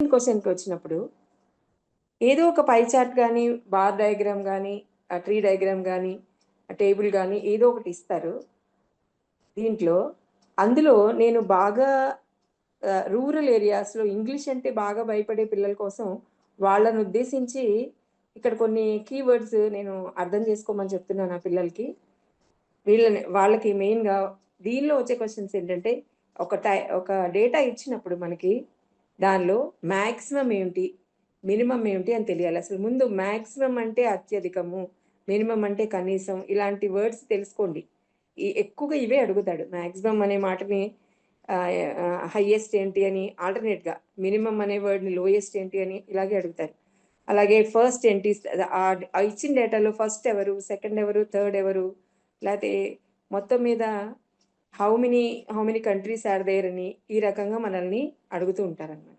క్వెషన్‌కి వచ్చినప్పుడు ఏదో ఒక పై చార్ట్ గాని, బార్ డయాగ్రామ్ గాని, ట్రీ డయాగ్రామ్ గాని, టేబుల్ గాని ఏదో ఒకటి ఇస్తారు. దీంట్లో అందులో నేను బాగా రూరల్ ఏరియాస్‌లో ఇంగ్లీష్ అంటే బాగా భయపడే పిల్లల కోసం వాళ్ళని ఉద్దేశించి ఇక్కడ కొన్ని కీవర్డ్స్ నేను అర్థం చేసుకోమని చెప్తున్నాను ఆ పిల్లలకి. వాళ్ళకి మెయిన్‌గా దీనిలో వచ్చే క్వెషన్స్ ఏంటంటే ఒక డేటా ఇచ్చినప్పుడు మనకి దానిలో మాక్సిమం ఏంటి? మినిమమ్ ఏమిటి అని తెలియాలి. అసలు ముందు మాక్సిమం అంటే అత్యధికము, మినిమమ్ అంటే కనీసం ఇలాంటి వర్డ్స్ తెలుసుకోండి. ఎక్కువగా ఇవే అడుగుతాడు. మాక్సిమం అనే మాటని హైయెస్ట్ ఏంటి అని ఆల్టర్‌నేట్‌గా, మినిమమ్ అనే వర్డ్‌ని లోయెస్ట్ ఏంటి అని ఇలాగే అడుగుతారు. అలాగే ఫస్ట్ ఏంటి ఇచ్చిన డేటాలో ఫస్ట్ ఎవరు? సెకండ్ ఎవరు? థర్డ్ ఎవరు? లేతే మొత్తం మీద how many countries are there అని ఈ రకంగా మనల్ని అడుగుతూ ఉంటారనమాట.